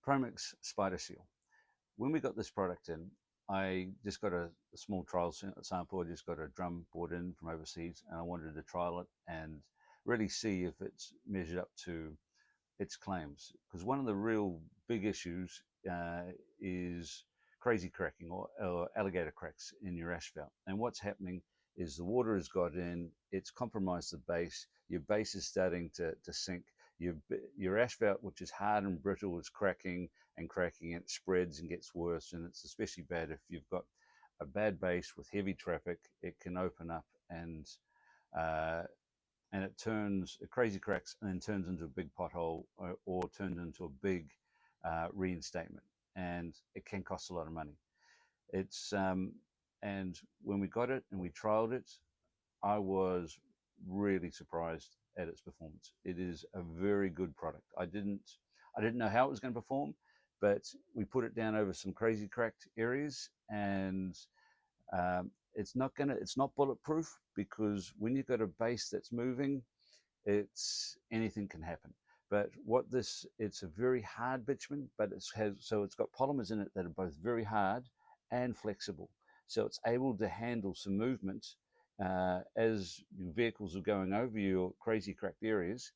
Promix SpiderSeal. When we got this product in, I just got a small trial sample. I just got a drum brought in from overseas, and I wanted to trial it and really see if it's measured up to its claims. Because one of the real big issues is crazy cracking or alligator cracks in your asphalt. And what's happening is the water has got in, it's compromised the base, your base is starting to sink, your asphalt, which is hard and brittle, is cracking and cracking, and it spreads and gets worse. And it's especially bad if you've got a bad base with heavy traffic. It can open up and it crazy cracks and then turns into a big pothole or turns into a big reinstatement, and it can cost a lot of money. And when we got it and we trialed it, I was really surprised at its performance. It is a very good product. I didn't know how it was going to perform, but we put it down over some crazy cracked areas, and it's not bulletproof, because when you've got a base that's moving, anything can happen. But it's a very hard bitumen, but it's got polymers in it that are both very hard and flexible. So it's able to handle some movement as vehicles are going over your crazy cracked areas.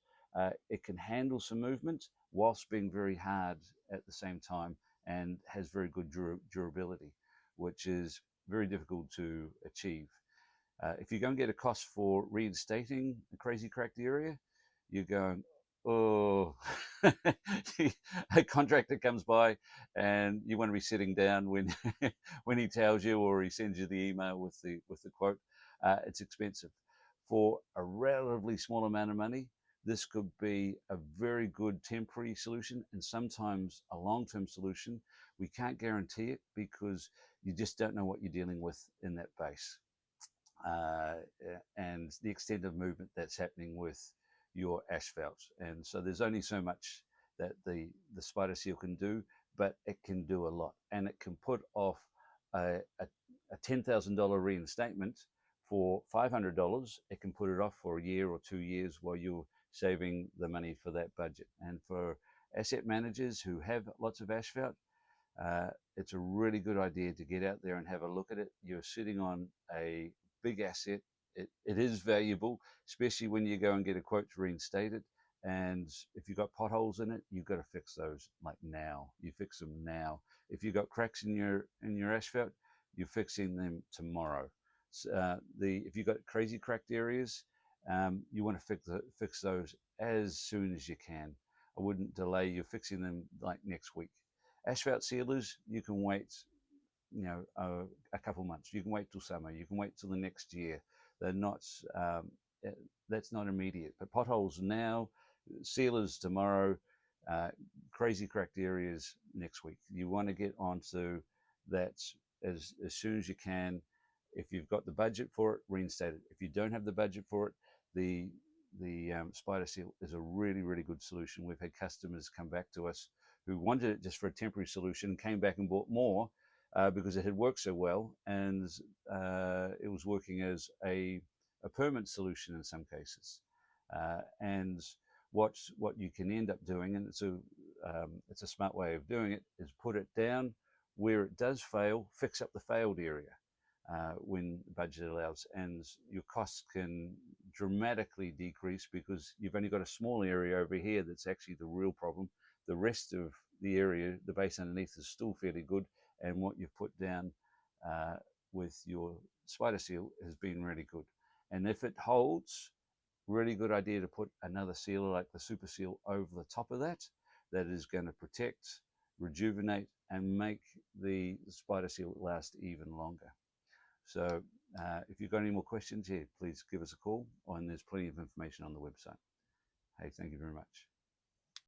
It can handle some movement whilst being very hard at the same time, and has very good durability, which is very difficult to achieve. If you go and get a cost for reinstating a crazy cracked area, you're going, oh, a contractor comes by and you want to be sitting down when when he tells you, or he sends you the email with the quote. It's expensive. For a relatively small amount of money, this could be a very good temporary solution, and sometimes a long-term solution. We can't guarantee it because you just don't know what you're dealing with in that base, and the extent of movement that's happening with your asphalt. And so there's only so much that the SpiderSeal can do, but it can do a lot, and it can put off a $10,000 reinstatement for $500. It can put it off for a year or 2 years while you're saving the money for that budget. And for asset managers who have lots of asphalt, it's a really good idea to get out there and have a look at it. You're sitting on a big asset. It is valuable, especially when you go and get a quote to reinstate it. And if you've got potholes in it, you've got to fix those like now. You fix them now. If you've got cracks in your asphalt, you're fixing them tomorrow. If you've got crazy cracked areas, you want to fix those as soon as you can. I wouldn't delay. You're fixing them like next week. Asphalt sealers, you can wait, a couple months. You can wait till summer. You can wait till the next year. They're not. That's not immediate. But potholes now, sealers tomorrow, crazy cracked areas next week. You want to get onto that as soon as you can. If you've got the budget for it, reinstate it. If you don't have the budget for it, the SpiderSeal is a really, really good solution. We've had customers come back to us who wanted it just for a temporary solution, came back and bought more because it had worked so well, and it was working as a permanent solution in some cases. And what you can end up doing, and it's a smart way of doing it, is put it down where it does fail, fix up the failed area when budget allows, and your costs can dramatically decrease because you've only got a small area over here that's actually the real problem. The rest of the area, the base underneath, is still fairly good, and what you've put down with your SpiderSeal has been really good. And if it holds, really good idea to put another sealer like the SuperSeal over the top of that. That is going to protect, rejuvenate, and make the SpiderSeal last even longer. So if you've got any more questions here, please give us a call, and there's plenty of information on the website. Hey, thank you very much.